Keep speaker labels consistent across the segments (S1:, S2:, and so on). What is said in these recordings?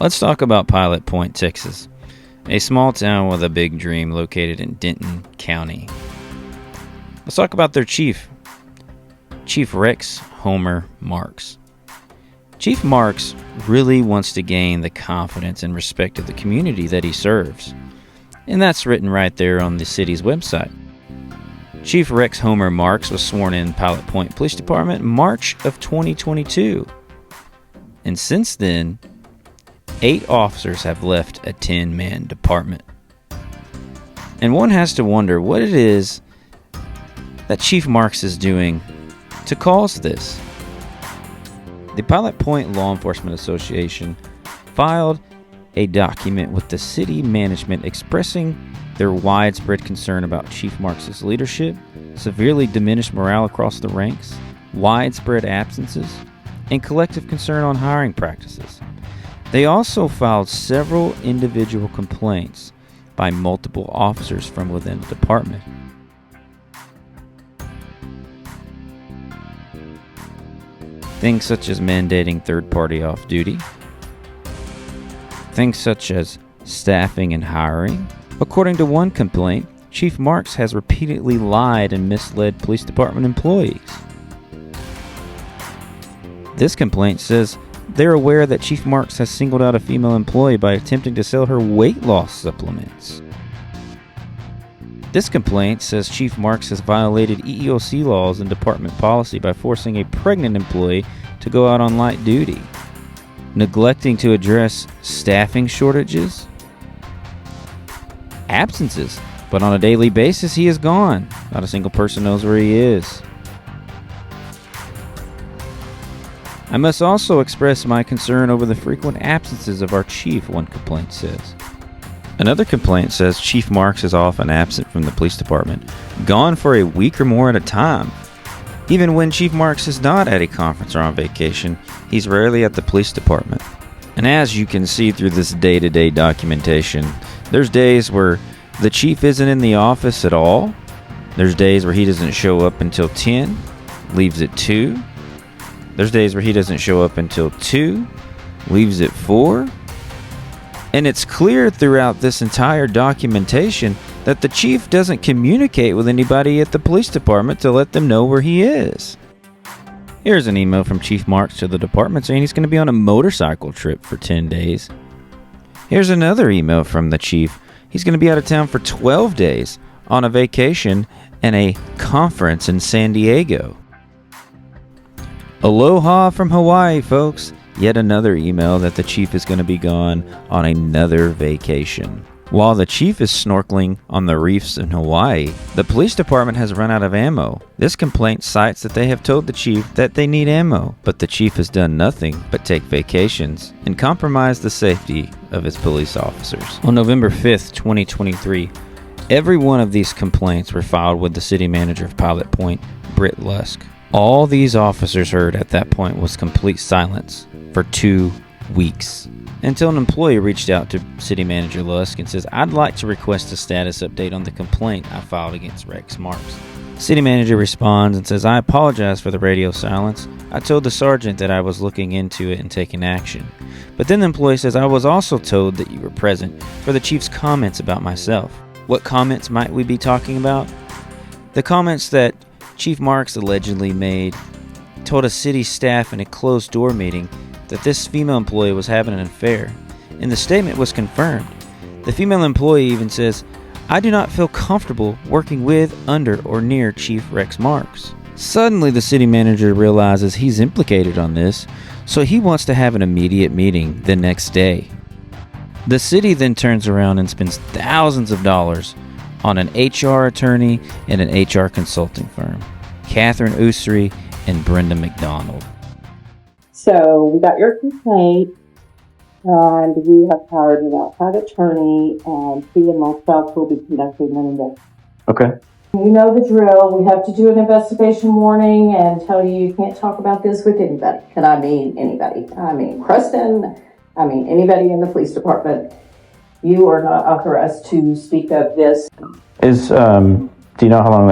S1: Let's talk about Pilot Point, Texas, a small town with a big dream located in Denton County. Let's talk about their chief, Chief Rex Homer Marks. Chief Marks really wants to gain the confidence and respect of the community that he serves, and that's written right there on the city's website. Chief Rex Homer Marks was sworn in Pilot Point Police Department in March of 2022, and since then, 8 officers have left a 10-man department. And one has to wonder what it is that Chief Marks is doing to cause this. The Pilot Point Law Enforcement Association filed a document with the city management expressing their widespread concern about Chief Marks' leadership, severely diminished morale across the ranks, widespread absences, and collective concern on hiring practices. They also filed several individual complaints by multiple officers from within the department. Things such as mandating third-party off-duty. Things such as staffing and hiring. According to one complaint, Chief Marks has repeatedly lied and misled police department employees. This complaint says they're aware that Chief Marks has singled out a female employee by attempting to sell her weight loss supplements. This complaint says Chief Marks has violated EEOC laws and department policy by forcing a pregnant employee to go out on light duty, neglecting to address staffing shortages, absences, but on a daily basis he is gone. Not a single person knows where he is. I must also express my concern over the frequent absences of our chief, one complaint says. Another complaint says Chief Marks is often absent from the police department, gone for a week or more at a time. Even when Chief Marks is not at a conference or on vacation, he's rarely at the police department. And as you can see through this day-to-day documentation, there's days where the chief isn't in the office at all. There's days where he doesn't show up until 10, leaves at 2. There's days where he doesn't show up until 2, leaves at 4. And it's clear throughout this entire documentation that the chief doesn't communicate with anybody at the police department to let them know where he is. Here's an email from Chief Marks to the department saying he's going to be on a motorcycle trip for 10 days. Here's another email from the chief. He's going to be out of town for 12 days on a vacation and a conference in San Diego. Aloha from Hawaii, folks. Yet another email that the chief is going to be gone on another vacation. While the chief is snorkeling on the reefs in Hawaii, the police department has run out of ammo. This complaint cites that they have told the chief that they need ammo, but the chief has done nothing but take vacations and compromise the safety of his police officers. On November 5th, 2023, every one of these complaints were filed with the city manager of Pilot Point, Britt Lusk. All these officers heard at that point was complete silence for 2 weeks, until an employee reached out to City Manager Lusk and says, "I'd like to request a status update on the complaint I filed against Rex Marks." City Manager responds and says, "I apologize for the radio silence. I told the sergeant that I was looking into it and taking action." But then the employee says, "I was also told that you were present for the chief's comments about myself." What comments might we be talking about? The comments that Chief Marks allegedly made told a city staff in a closed-door meeting that this female employee was having an affair, and the statement was confirmed. The female employee even says, "I do not feel comfortable working with, under, or near Chief Rex Marks." Suddenly, the city manager realizes he's implicated on this, so he wants to have an immediate meeting the next day. The city then turns around and spends thousands of dollars on an HR attorney and an HR consulting firm, Catherine Ussery and Brenda McDonald.
S2: So we got your complaint, and we have hired an outside attorney, and he and myself will be conducting an investigation.
S3: Okay.
S2: You know the drill. We have to do an investigation warning and tell you you can't talk about this with anybody. And I mean anybody. I mean Preston. I mean anybody in the police department. You are not authorized to speak of this.
S3: Do you know how long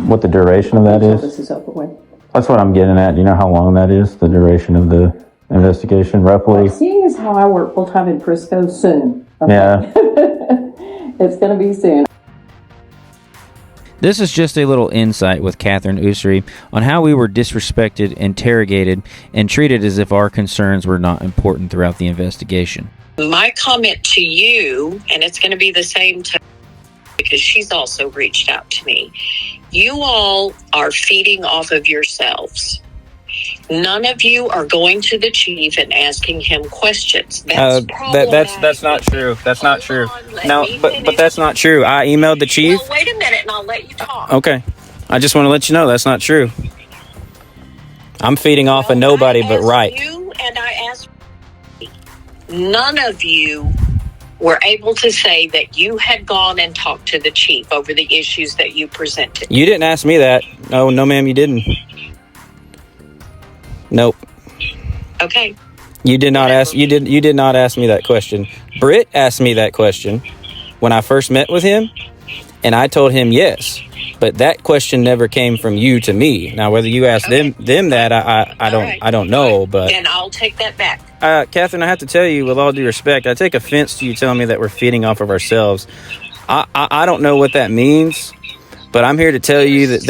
S3: what the duration of that is?
S2: This is over with.
S3: That's what I'm getting at. Do you know how long that is, the duration of the investigation, roughly?
S2: Seeing as how I work full-time in Frisco soon. Okay?
S3: Yeah.
S2: It's going to be soon.
S1: This is just a little insight with Catherine Usry on how we were disrespected, interrogated, and treated as if our concerns were not important throughout the investigation.
S4: My comment to you, and it's going to be the same to because she's also reached out to me. You all are feeding off of yourselves. None of you are going to the chief and asking him questions. That's
S1: not true. That's not true. No, but that's not true. I emailed the chief.
S4: Well, wait a minute, and I'll let you talk.
S1: Okay. I just want to let you know that's not true. I'm feeding off of nobody but right.
S4: You and I asked. None of you were able to say that you had gone and talked to the chief over the issues that you presented.
S1: You didn't ask me that. No, ma'am, you didn't. Nope.
S4: Okay.
S1: You did not ask. You did not ask me that question. Britt asked me that question when I first met with him, and I told him yes. But that question never came from you to me. Now, whether you asked them that, I don't know. But
S4: then I'll take that back.
S1: Catherine, I have to tell you, with all due respect, I take offense to you telling me that we're feeding off of ourselves. I don't know what that means. But I'm here to tell you that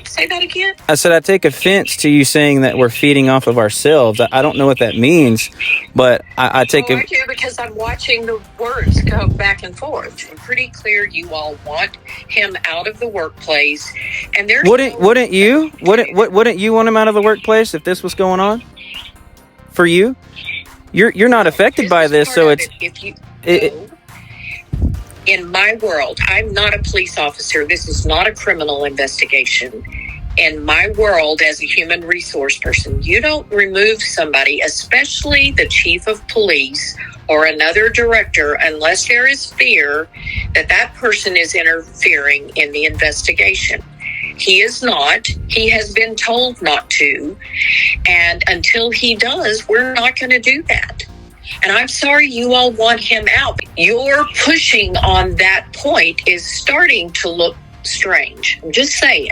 S4: Say that again.
S1: I said I take offense to you saying that we're feeding off of ourselves. I don't know what that means, but I take
S4: I do because I'm watching the words go back and forth. I'm pretty clear you all want him out of the workplace, and there's
S1: wouldn't you want him out of the workplace if this was going on for you? You're not affected by this, so it's
S4: in my world, I'm not a police officer. This is not a criminal investigation. In my world, as a human resource person, you don't remove somebody, especially the chief of police or another director, unless there is fear that that person is interfering in the investigation. He is not. He has been told not to. And until he does, we're not going to do that. And I'm sorry you all want him out. Your pushing on that point is starting to look strange. I'm just saying.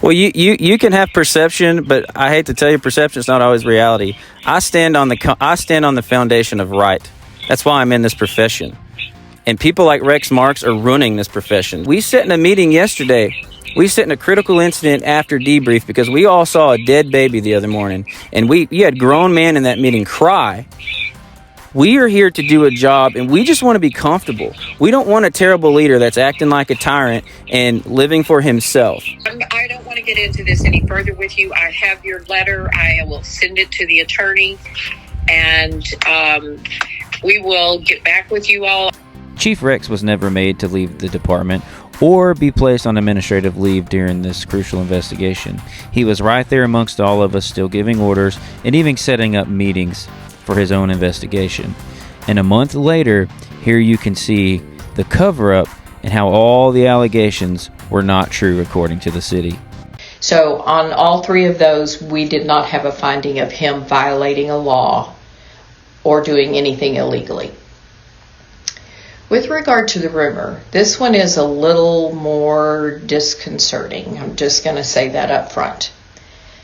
S1: Well, you can have perception, but I hate to tell you, perception is not always reality. I stand on the foundation of right. That's why I'm in this profession. And people like Rex Marks are running this profession. We sat in a meeting yesterday. We sat in a critical incident after debrief because we all saw a dead baby the other morning. And you had grown men in that meeting cry. We are here to do a job, and we just want to be comfortable. We don't want a terrible leader that's acting like a tyrant and living for himself.
S4: I don't want to get into this any further with you. I have your letter. I will send it to the attorney, and we will get back with you all.
S1: Chief Rex was never made to leave the department or be placed on administrative leave during this crucial investigation. He was right there amongst all of us, still giving orders and even setting up meetings for his own investigation. And a month later, here you can see the cover-up and how all the allegations were not true according to the city.
S5: So on all three of those, we did not have a finding of him violating a law or doing anything illegally. With regard to the rumor, this one is a little more disconcerting. I'm just going to say that up front.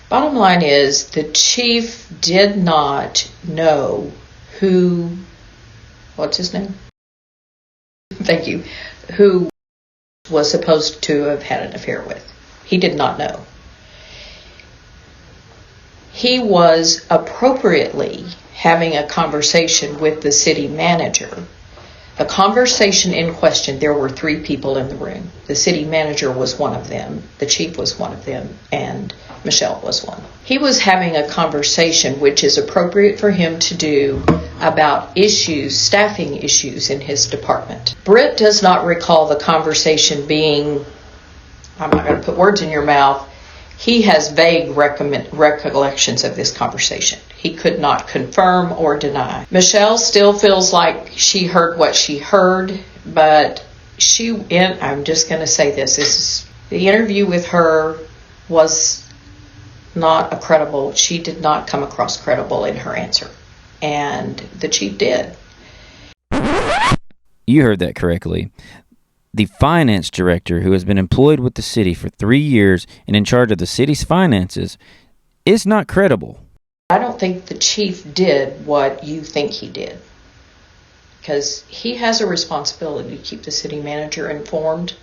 S5: Bottom line is the chief did not know what's his name? Thank you. Who was supposed to have had an affair with. He did not know. He was appropriately having a conversation with the city manager. The conversation in question, there were three people in the room. The city manager was one of them, the chief was one of them, and Michelle was one. He was having a conversation which is appropriate for him to do about issues, staffing issues in his department. Britt does not recall the conversation being, I'm not going to put words in your mouth, he has vague recollections of this conversation. He could not confirm or deny. Michelle still feels like she heard what she heard, but I'm just going to say this, the interview with her was not credible. She did not come across credible in her answer, and the chief did.
S1: You heard that correctly. The finance director, who has been employed with the city for 3 years and in charge of the city's finances, is not credible.
S5: I don't think the chief did what you think he did, because he has a responsibility to keep the city manager informed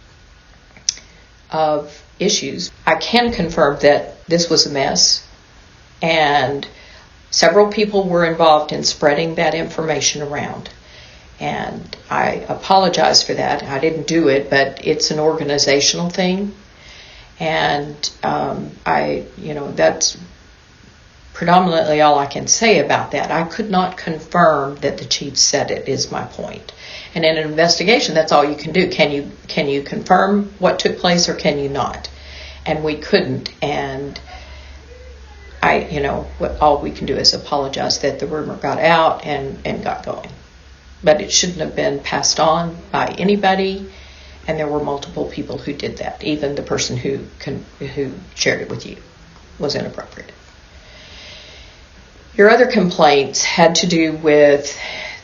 S5: of issues. I can confirm that this was a mess, and several people were involved in spreading that information around. And I apologize for that. I didn't do it, but it's an organizational thing. And that's predominantly all I can say about that. I could not confirm that the chief said it, is my point. And in an investigation, that's all you can do. Can you confirm what took place, or can you not? And we couldn't. And all we can do is apologize that the rumor got out and got going. But it shouldn't have been passed on by anybody. And there were multiple people who did that. Even the person who shared it with you was inappropriate. Your other complaints had to do with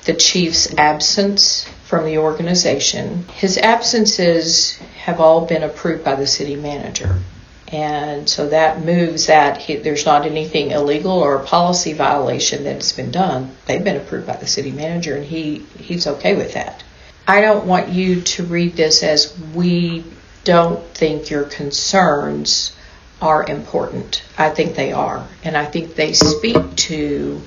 S5: the chief's absence from the organization. His absences have all been approved by the city manager. And so that moves that there's not anything illegal or a policy violation that's been done. They've been approved by the city manager, and he's okay with that. I don't want you to read this as we don't think your concerns are important. I think they are. And I think they speak to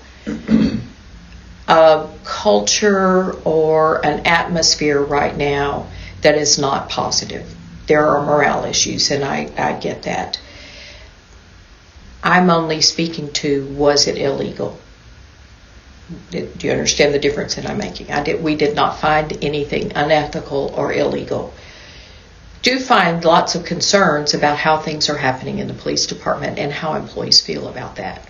S5: a culture or an atmosphere right now that is not positive. There are morale issues, and I get that. I'm only speaking to, was it illegal? Do you understand the difference that I'm making? We did not find anything unethical or illegal. Do find lots of concerns about how things are happening in the police department and how employees feel about that.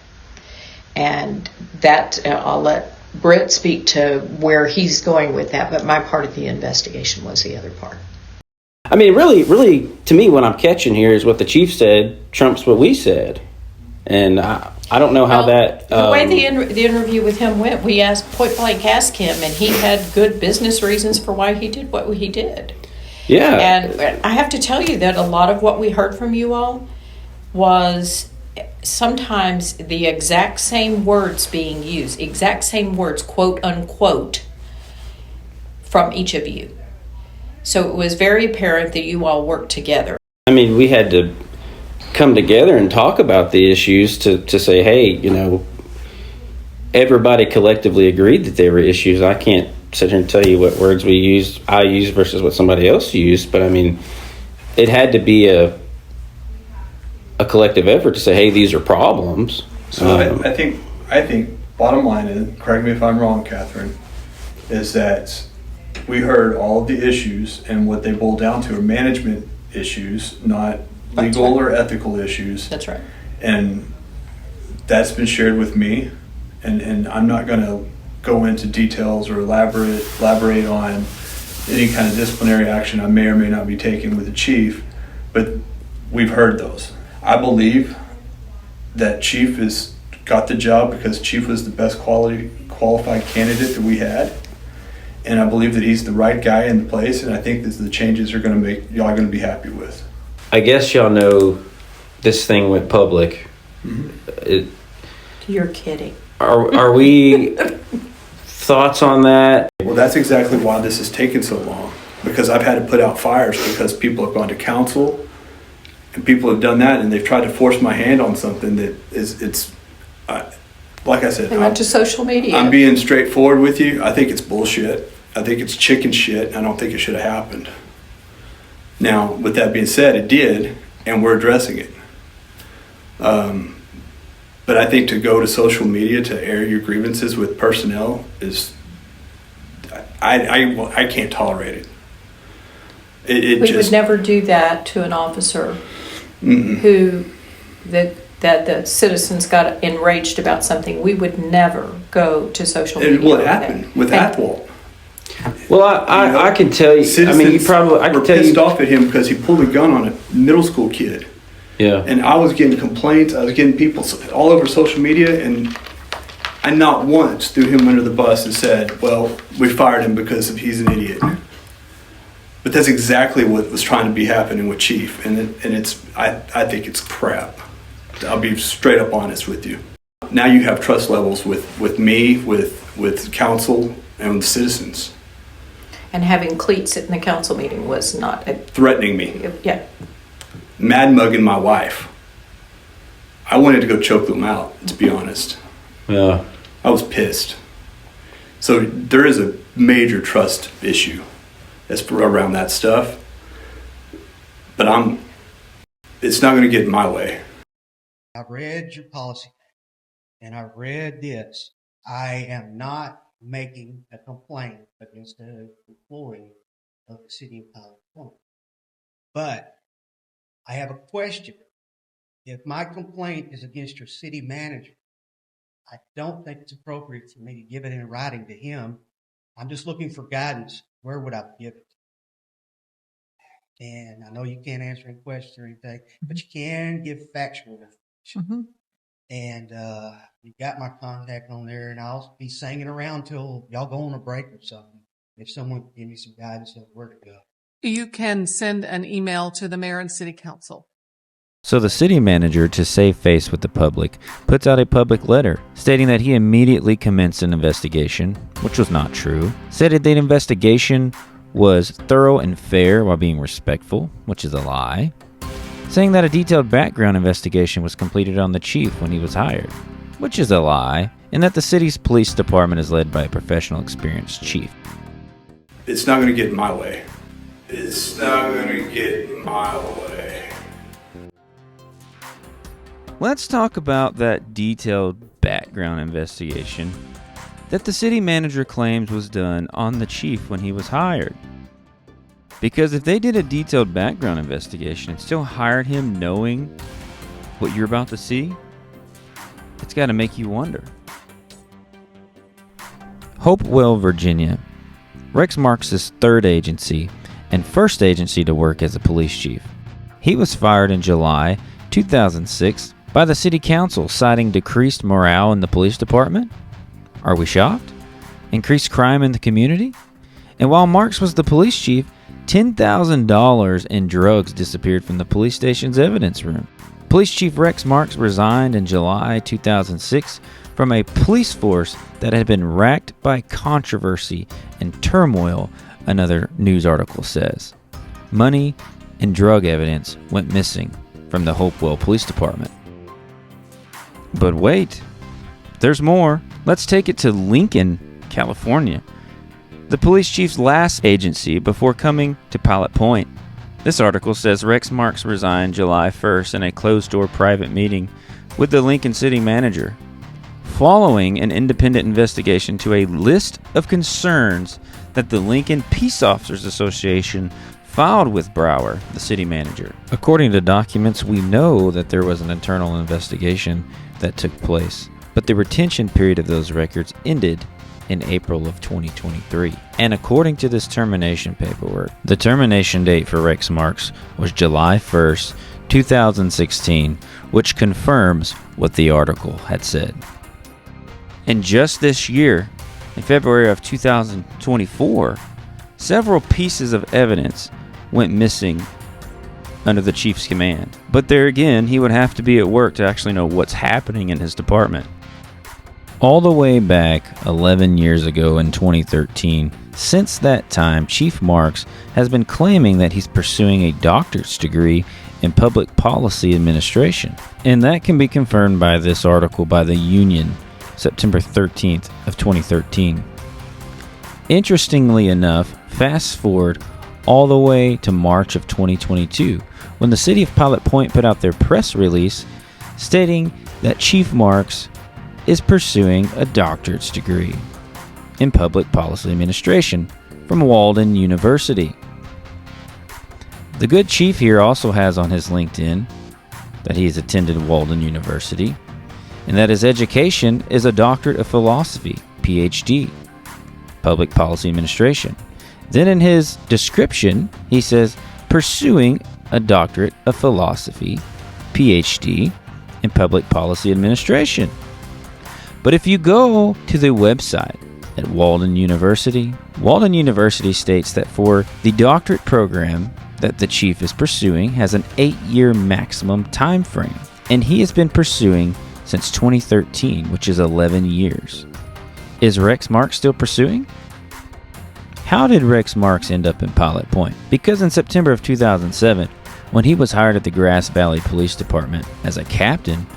S5: And that, I'll let Britt speak to where he's going with that, but my part of the investigation was the other part.
S3: I mean, really, to me, what I'm catching here is what the chief said trumps what we said. And I don't know how that...
S5: the way the interview with him went, we point blank asked him, and he had good business reasons for why he did what he did.
S3: Yeah.
S5: And I have to tell you that a lot of what we heard from you all was sometimes the exact same words being used, exact same words, quote unquote, from each of you. So it was very apparent that you all worked together.
S3: I mean, we had to come together and talk about the issues to say, hey, everybody collectively agreed that there were issues. I can't sit here and tell you what words I used versus what somebody else used, but I mean, it had to be a collective effort to say, hey, these are problems.
S6: So I think bottom line is, correct me if I'm wrong, Catherine, is that we heard all of the issues, and what they boil down to are management issues, not legal or ethical issues.
S5: That's right.
S6: And that's been shared with me, and I'm not going to go into details or elaborate on any kind of disciplinary action I may or may not be taking with the chief, but we've heard those. I believe that chief has got the job because chief was the best qualified candidate that we had, and I believe that he's the right guy in the place, and I think that the changes are going to make y'all going to be happy with.
S3: I guess y'all know this thing went public. Mm-hmm.
S5: You're kidding.
S3: Are we... Thoughts on that?
S6: Well, that's exactly why this has taken so long, because I've had to put out fires because people have gone to council and people have done that, and they've tried to force my hand on something that it's like I said,
S5: they went to social media.
S6: I'm being straightforward with you. I think it's bullshit. I think it's chicken shit. I don't think it should have happened. Now, with that being said, it did, and we're addressing it. But I think to go to social media to air your grievances with personnel is, I can't tolerate it.
S5: We would never do that to an officer who that the citizens got enraged about something. We would never go to social media.
S6: And what happened with Athwal?
S3: Well, I can tell you.
S6: Citizens
S3: I mean, you probably. I can
S6: were
S3: tell
S6: pissed
S3: you.
S6: off at him because he pulled a gun on a middle school kid.
S3: Yeah.
S6: And I was getting complaints. I was getting people all over social media, and I not once threw him under the bus and said, "Well, we fired him because he's an idiot." But that's exactly what was trying to be happening with Chief, and it's. I think it's crap. I'll be straight up honest with you. now you have trust levels with me, with council, and with citizens.
S5: And having cleats in the council meeting was not a,
S6: Threatening me,
S5: yeah.
S6: mad mugging my wife. I wanted to go choke them out, to be honest.
S3: Yeah.
S6: I was pissed. So there is a major trust issue that's around that stuff. But it's not going to get in my way.
S7: I've read your policy and I've read this. I am not making a complaint against an employee of the city of Pilot Point. But I have a question. If my complaint is against your city manager, I don't think it's appropriate for me to give it in writing to him. I'm just looking for guidance. Where would I give it? And I know you can't answer any questions or anything, but you can give factual information. And you got my contact on there, and I'll be singing around till y'all go on a break or something. If someone can give me some guidance on where to go.
S8: You can send an email to the mayor and city council.
S1: So the city manager, to save face with the public, puts out a public letter stating that he immediately commenced an investigation, which was not true, stated that the investigation was thorough and fair while being respectful, which is a lie, saying that a detailed background investigation was completed on the chief when he was hired, which is a lie, and that the city's police department is led by a professional, experienced chief.
S6: It's not going to get in my way. It's not going to get in my way.
S1: Let's talk about that detailed background investigation that the city manager claims was done on the chief when he was hired. Because if they did a detailed background investigation and still hired him knowing what you're about to see, it's got to make you wonder. Hopewell, Virginia, Rex Marks' third agency and first agency to work as a police chief. He was fired in July 2006 by the city council, citing decreased morale in the police department. Are we shocked? Increased crime in the community? And while Marks was the police chief, $10,000 in drugs disappeared from the police station's evidence room. Police Chief Rex Marks resigned in July 2006 from a police force that had been racked by controversy and turmoil, another news article says. Money and drug evidence went missing from the Hopewell Police Department. But wait, there's more. Let's take it to Lincoln, California, the police chief's last agency before coming to Pilot Point. This article says Rex Marks resigned July 1st in a closed-door private meeting with the Lincoln city manager, following an independent investigation to a list of concerns that the Lincoln Peace Officers Association filed with Brower, the city manager. According to documents, we know that there was an internal investigation that took place, but the retention period of those records ended in April of 2023. And according to this termination paperwork, the termination date for Rex Marks was July 1st, 2016, which confirms what the article had said. And just this year, in February of 2024, several pieces of evidence went missing under the chief's command. But there again, he would have to be at work to actually know what's happening in his department. All the way back 11 years ago in 2013, since that time, Chief Marks has been claiming that he's pursuing a doctorate degree in public policy administration. And that can be confirmed by this article by the Union, September 13th of 2013. Interestingly enough, fast forward all the way to March of 2022, when the city of Pilot Point put out their press release stating that Chief Marks is pursuing a doctorate's degree in public policy administration from Walden University. The good chief here also has on his LinkedIn that he has attended Walden University and that his education is a doctorate of philosophy, PhD, public policy administration. Then in his description, he says, pursuing a doctorate of philosophy, PhD, in public policy administration. But if you go to the website at Walden University states that for the doctorate program that the chief is pursuing has an 8-year maximum time frame, and he has been pursuing since 2013, which is 11 years. Is Rex Marks still pursuing? How did Rex Marks end up in Pilot Point? Because in September of 2007, when he was hired at the Grass Valley Police Department as a captain,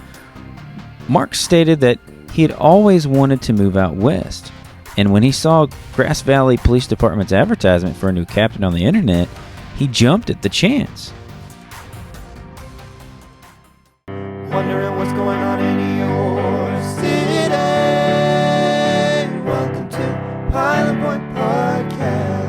S1: Marks stated that he had always wanted to move out west. And when he saw Grass Valley Police Department's advertisement for a new captain on the internet, he jumped at the chance.
S9: Wondering what's going on in your city. Welcome to Pilot Point Podcast.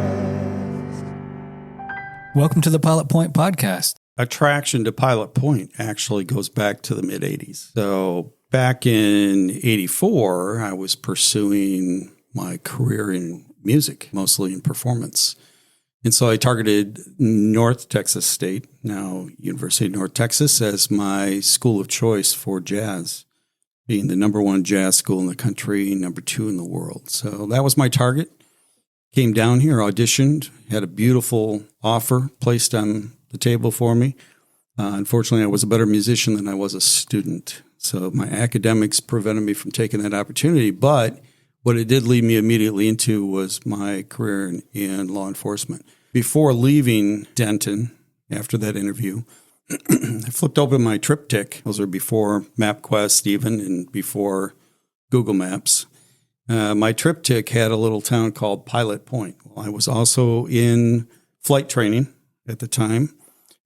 S10: Welcome to the Pilot Point Podcast.
S11: Attraction to Pilot Point actually goes back to the mid-'80s. So back in 84, I was pursuing my career in music, mostly in performance. And so I targeted North Texas State, now University of North Texas, as my school of choice for jazz, being the #1 jazz school in the country, #2 in the world. So that was my target. Came down here, auditioned, had a beautiful offer placed on the table for me. Unfortunately, I was a better musician than I was a student. So my academics prevented me from taking that opportunity. But what it did lead me immediately into was my career in law enforcement. Before leaving Denton, after that interview, I flipped open my TripTik. Those are before MapQuest even and before Google Maps. My TripTik had a little town called Pilot Point. Well, I was also in flight training at the time.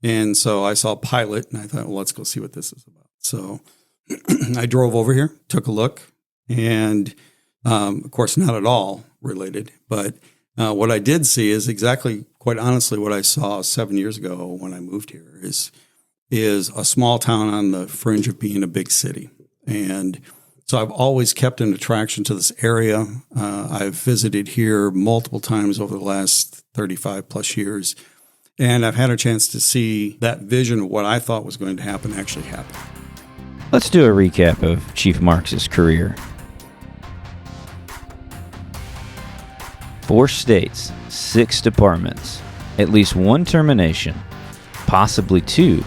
S11: And so I saw Pilot and I thought, well, let's go see what this is about. So I drove over here, took a look, and of course, not at all related, but what I did see is exactly, quite honestly, what I saw 7 years ago when I moved here is a small town on the fringe of being a big city. And so I've always kept an attraction to this area. I've visited here multiple times over the last 35 plus years, and I've had a chance to see that vision of what I thought was going to happen actually happen.
S1: Let's do a recap of Chief Marks' career. 4 states, 6 departments, at least 1 termination, possibly 2,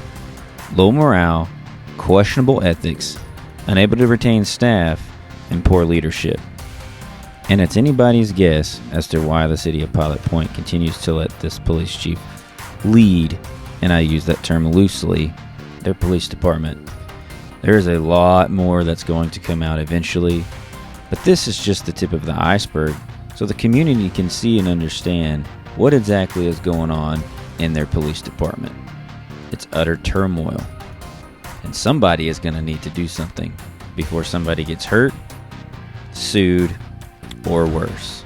S1: low morale, questionable ethics, unable to retain staff, and poor leadership. And it's anybody's guess as to why the city of Pilot Point continues to let this police chief lead, and I use that term loosely, their police department. There is a lot more that's going to come out eventually, but this is just the tip of the iceberg, so the community can see and understand what exactly is going on in their police department. It's utter turmoil, and somebody is going to need to do something before somebody gets hurt, sued, or worse.